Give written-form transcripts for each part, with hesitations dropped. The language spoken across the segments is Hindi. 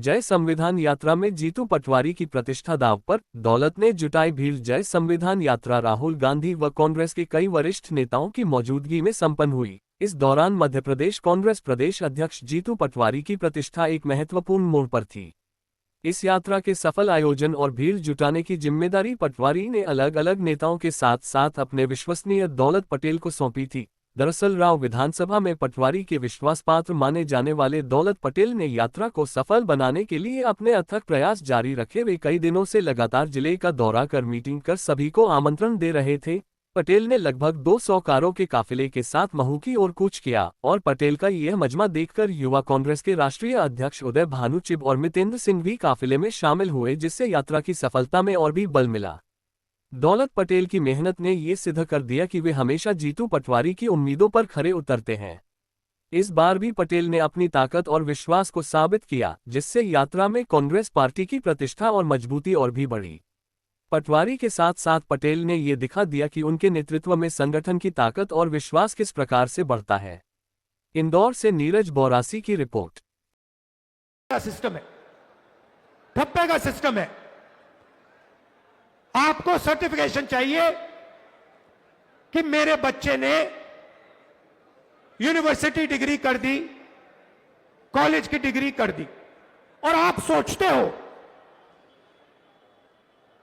जय संविधान यात्रा में जीतू पटवारी की प्रतिष्ठा दांव पर, दौलत ने जुटाई भीड़। जय संविधान यात्रा राहुल गांधी व कांग्रेस के कई वरिष्ठ नेताओं की मौजूदगी में संपन्न हुई। इस दौरान मध्य प्रदेश कांग्रेस प्रदेश अध्यक्ष जीतू पटवारी की प्रतिष्ठा एक महत्वपूर्ण मोड़ पर थी। इस यात्रा के सफल आयोजन और भीड़ जुटाने की जिम्मेदारी पटवारी ने अलग अलग नेताओं के साथ साथ अपने विश्वसनीय दौलत पटेल को सौंपी थी। दरअसल राव विधानसभा में पटवारी के विश्वासपात्र माने जाने वाले दौलत पटेल ने यात्रा को सफल बनाने के लिए अपने अथक प्रयास जारी रखे। वे कई दिनों से लगातार जिले का दौरा कर मीटिंग कर सभी को आमंत्रण दे रहे थे। पटेल ने लगभग 200 कारों के काफिले के साथ महू की ओर कूच किया और पटेल का यह मजमा देखकर युवा कांग्रेस के राष्ट्रीय अध्यक्ष उदय भानु चिब और मितेंद्र सिंह भी काफिले में शामिल हुए, जिससे यात्रा की सफलता में और भी बल मिला। दौलत पटेल की मेहनत ने ये सिद्ध कर दिया कि वे हमेशा जीतू पटवारी की उम्मीदों पर खरे उतरते हैं। इस बार भी पटेल ने अपनी ताकत और विश्वास को साबित किया, जिससे यात्रा में कांग्रेस पार्टी की प्रतिष्ठा और मजबूती और भी बढ़ी। पटवारी के साथ साथ पटेल ने ये दिखा दिया कि उनके नेतृत्व में संगठन की ताकत और विश्वास किस प्रकार से बढ़ता है। इंदौर से नीरज बोरासी की रिपोर्ट। सिस्टम है, ठप्पे का सिस्टम है। आपको सर्टिफिकेशन चाहिए कि मेरे बच्चे ने यूनिवर्सिटी डिग्री कर दी, कॉलेज की डिग्री कर दी, और आप सोचते हो,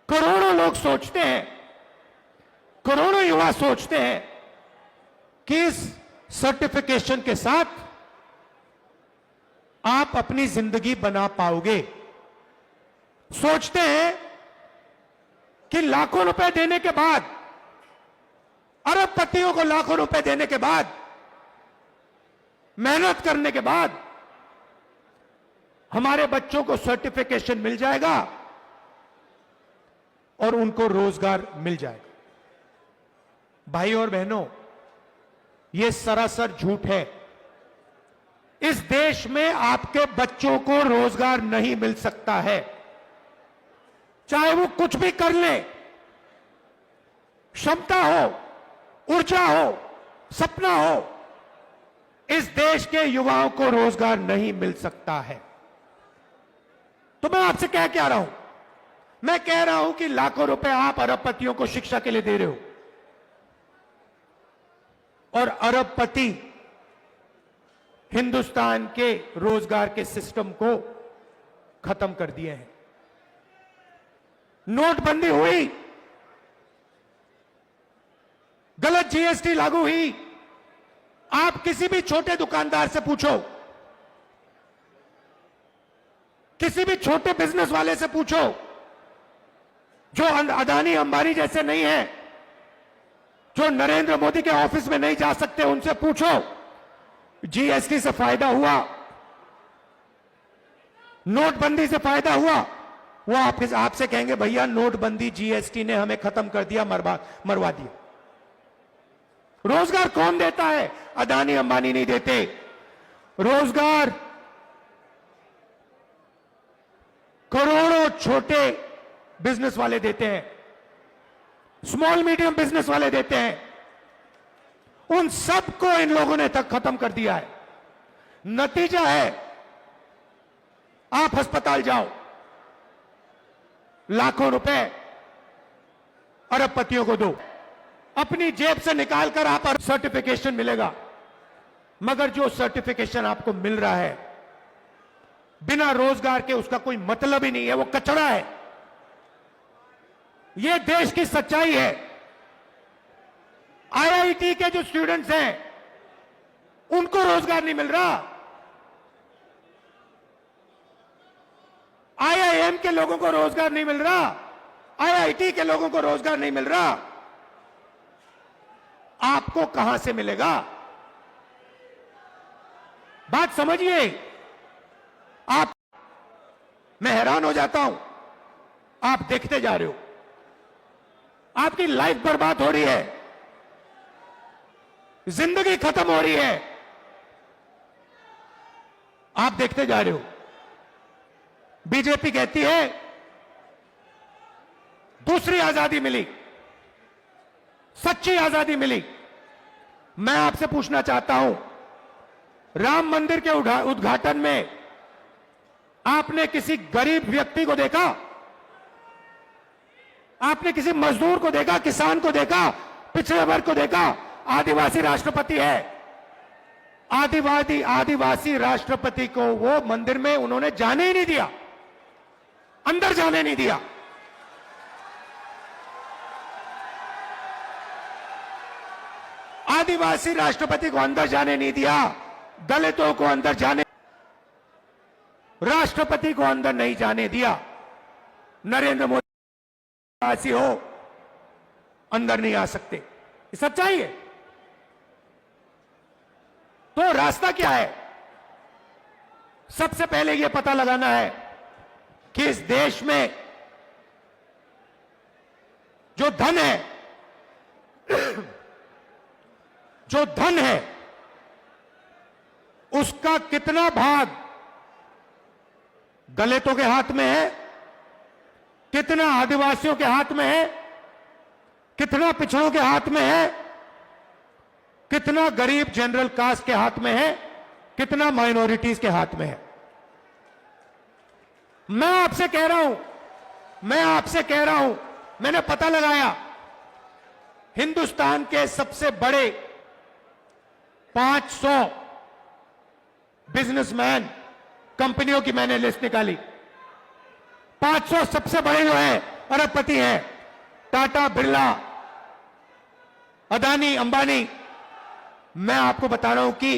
करोड़ों लोग सोचते हैं, करोड़ों युवा सोचते हैं कि इस सर्टिफिकेशन के साथ आप अपनी जिंदगी बना पाओगे। सोचते हैं कि लाखों रुपए देने के बाद, अरबपतियों को लाखों रुपए देने के बाद, मेहनत करने के बाद हमारे बच्चों को सर्टिफिकेशन मिल जाएगा और उनको रोजगार मिल जाएगा। भाई और बहनों, यह सरासर झूठ है। इस देश में आपके बच्चों को रोजगार नहीं मिल सकता है, चाहे वो कुछ भी कर ले। क्षमता हो, ऊर्जा हो, सपना हो, इस देश के युवाओं को रोजगार नहीं मिल सकता है। तो मैं आपसे क्या रहा हूं? मैं कह रहा हूं कि लाखों रुपए आप अरबपतियों को शिक्षा के लिए दे रहे हो, और अरबपति हिंदुस्तान के रोजगार के सिस्टम को खत्म कर दिए हैं। नोटबंदी हुई, गलत जीएसटी लागू हुई। आप किसी भी छोटे दुकानदार से पूछो, किसी भी छोटे बिजनेस वाले से पूछो, जो अदानी अंबानी जैसे नहीं है, जो नरेंद्र मोदी के ऑफिस में नहीं जा सकते, उनसे पूछो जीएसटी से फायदा हुआ, नोटबंदी से फायदा हुआ। वो आपसे कहेंगे भैया नोटबंदी जीएसटी ने हमें खत्म कर दिया, मरवा दिया। रोजगार कौन देता है? अदानी अंबानी नहीं देते। रोजगार करोड़ों छोटे बिजनेस वाले देते हैं, स्मॉल मीडियम बिजनेस वाले देते हैं। उन सबको इन लोगों ने तक खत्म कर दिया है। नतीजा है, आप अस्पताल जाओ, लाखों रुपए अरबपतियों को दो, अपनी जेब से निकालकर आप सर्टिफिकेशन मिलेगा। मगर जो सर्टिफिकेशन आपको मिल रहा है बिना रोजगार के, उसका कोई मतलब ही नहीं है, वो कचरा है। यह देश की सच्चाई है। आईआईटी के जो स्टूडेंट्स हैं, उनको रोजगार नहीं मिल रहा। आईआईएम के लोगों को रोजगार नहीं मिल रहा, आईआईटी के लोगों को रोजगार नहीं मिल रहा। आपको कहां से मिलेगा? बात समझिए। मैं हैरान हो जाता हूं, आप देखते जा रहे हो, आपकी लाइफ बर्बाद हो रही है, जिंदगी खत्म हो रही है, आप देखते जा रहे हो। बीजेपी कहती है दूसरी आजादी मिली, सच्ची आजादी मिली। मैं आपसे पूछना चाहता हूं, राम मंदिर के उद्घाटन में आपने किसी गरीब व्यक्ति को देखा? आपने किसी मजदूर को देखा, किसान को देखा, पिछड़े वर्ग को देखा? आदिवासी राष्ट्रपति है। आदिवासी राष्ट्रपति को वो मंदिर में उन्होंने जाने ही नहीं दिया, अंदर जाने नहीं दिया। आदिवासी राष्ट्रपति को अंदर जाने नहीं दिया, दलितों को अंदर जाने, राष्ट्रपति को अंदर नहीं जाने दिया। नरेंद्र मोदी आदिवासी हो, अंदर नहीं आ सकते, ये सच्चाई है। तो रास्ता क्या है? सबसे पहले यह पता लगाना है कि इस देश में जो धन है उसका कितना भाग दलितों के हाथ में है, कितना आदिवासियों के हाथ में है, कितना पिछड़ों के हाथ में है, कितना गरीब जनरल कास्ट के हाथ में है, कितना माइनॉरिटीज के हाथ में है। मैं आपसे कह रहा हूं, मैंने पता लगाया, हिंदुस्तान के सबसे बड़े 500 बिजनेसमैन कंपनियों की मैंने लिस्ट निकाली। 500 सबसे बड़े जो हैं अरबपति हैं, टाटा, बिरला, अदानी, अंबानी। मैं आपको बता रहा हूं कि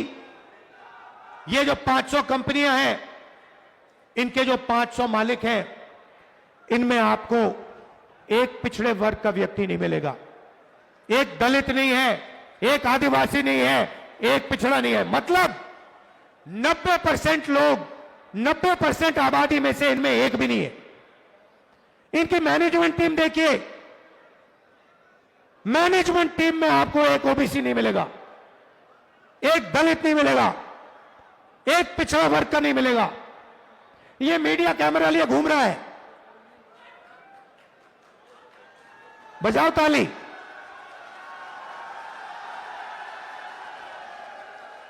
ये जो 500 कंपनियां हैं, इनके जो 500 मालिक हैं, इनमें आपको एक पिछड़े वर्ग का व्यक्ति नहीं मिलेगा, एक दलित नहीं है, एक आदिवासी नहीं है, एक पिछड़ा नहीं है। मतलब 90% लोग, 90% आबादी में से इनमें एक भी नहीं है। इनकी मैनेजमेंट टीम देखिए, मैनेजमेंट टीम में आपको एक ओबीसी नहीं मिलेगा, एक दलित नहीं मिलेगा, एक पिछड़ा वर्ग का नहीं मिलेगा। ये मीडिया कैमरा लिए घूम रहा है, बजाओ ताली।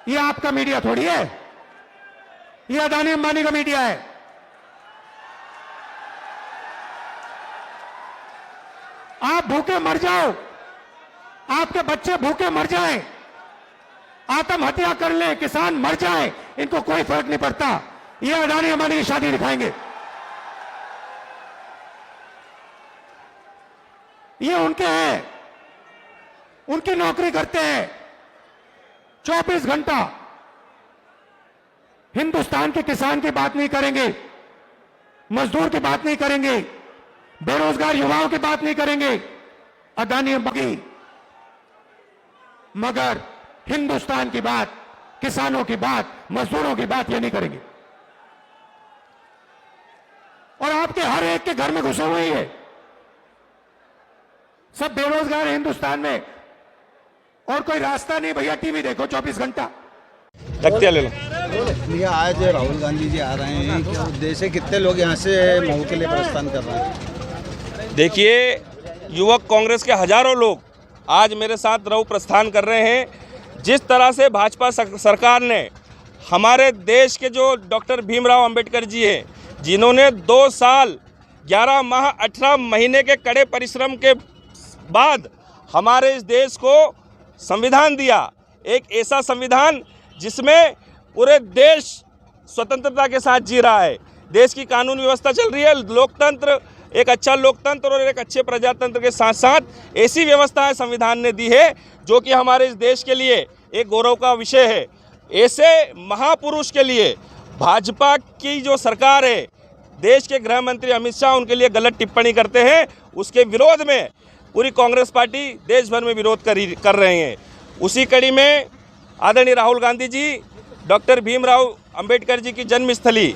ये आपका मीडिया थोड़ी है, ये अदानी अंबानी का मीडिया है। आप भूखे मर जाओ, आपके बच्चे भूखे मर जाएं, आत्महत्या कर लें, किसान मर जाएं, इनको कोई फर्क नहीं पड़ता। ये अदानी अंबानी की शादी दिखाएंगे। ये उनके हैं, उनकी नौकरी करते हैं 24 घंटा। हिंदुस्तान के किसान की बात नहीं करेंगे, मजदूर की बात नहीं करेंगे, बेरोजगार युवाओं की बात नहीं करेंगे, अदानी अंबानी। मगर हिंदुस्तान की बात, किसानों की बात, मजदूरों की बात ये नहीं करेंगे। और आपके हर एक के घर में घुसे हुए ही है, सब बेरोजगार है हिंदुस्तान में, और कोई रास्ता नहीं। भैया टीवी देखो 24 घंटा। रखते ले लो। भैया आज राहुल गांधी जी आ रहे हैं, क्या उद्देश्य, कितने लोग यहाँ से मऊ के लिए प्रस्थान कर रहे हैं? देखिए, युवक कांग्रेस के हजारों लोग आज मेरे साथ मऊ प्रस्थान कर रहे हैं। जिस तरह से भाजपा सरकार ने हमारे देश के जो डॉक्टर भीमराव अंबेडकर जी हैं, जिन्होंने 2 साल 11 माह 18 महीने के कड़े परिश्रम के बाद हमारे इस देश को संविधान दिया, एक ऐसा संविधान जिसमें पूरे देश स्वतंत्रता के साथ जी रहा है, देश की कानून व्यवस्था चल रही है, लोकतंत्र, एक अच्छा लोकतंत्र और एक अच्छे प्रजातंत्र के साथ साथ ऐसी व्यवस्थाएं संविधान ने दी है जो कि हमारे इस देश के लिए एक गौरव का विषय है। ऐसे महापुरुष के लिए भाजपा की जो सरकार है, देश के गृह मंत्री अमित शाह उनके लिए गलत टिप्पणी करते हैं, उसके विरोध में पूरी कांग्रेस पार्टी देश भर में विरोध कर रहे हैं। उसी कड़ी में आदरणीय राहुल गांधी जी डॉक्टर भीमराव अंबेडकर जी की जन्मस्थली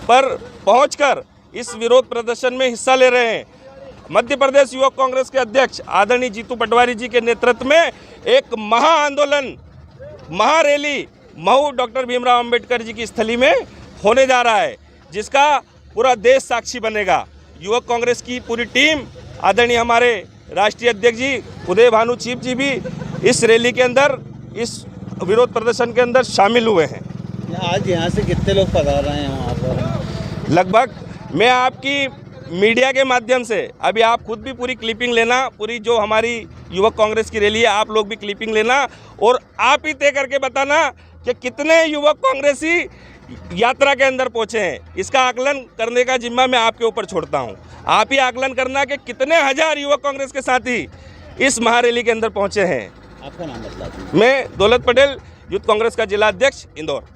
पर पहुंचकर इस विरोध प्रदर्शन में हिस्सा ले रहे हैं। मध्य प्रदेश युवक कांग्रेस के अध्यक्ष आदरणीय जीतू पटवारी जी के नेतृत्व में एक महाआंदोलन, महारैली मऊ डॉक्टर भीमराव अंबेडकर जी की स्थली में होने जा रहा है, जिसका पूरा देश साक्षी बनेगा। युवक कांग्रेस की पूरी टीम, आदरणीय हमारे राष्ट्रीय अध्यक्ष जी उदय भानु चीफ जी भी इस रैली के अंदर, इस विरोध प्रदर्शन के अंदर शामिल हुए हैं। आज यहाँ से कितने लोग पधार रहे हैं वहाँ पर? लगभग मैं आपकी मीडिया के माध्यम से, अभी आप खुद भी पूरी क्लिपिंग लेना, पूरी जो हमारी युवक कांग्रेस की रैली है आप लोग भी क्लिपिंग लेना और आप ही तय करके बताना कि कितने युवक कांग्रेसी यात्रा के अंदर पहुंचे हैं। इसका आकलन करने का जिम्मा मैं आपके ऊपर छोड़ता हूं। आप ही आकलन करना कि कितने हजार युवक कांग्रेस के साथी इस महारैली के अंदर पहुंचे हैं। आपका नाम बता दीजिए। मैं दौलत पटेल, यूथ कांग्रेस का जिला अध्यक्ष, इंदौर।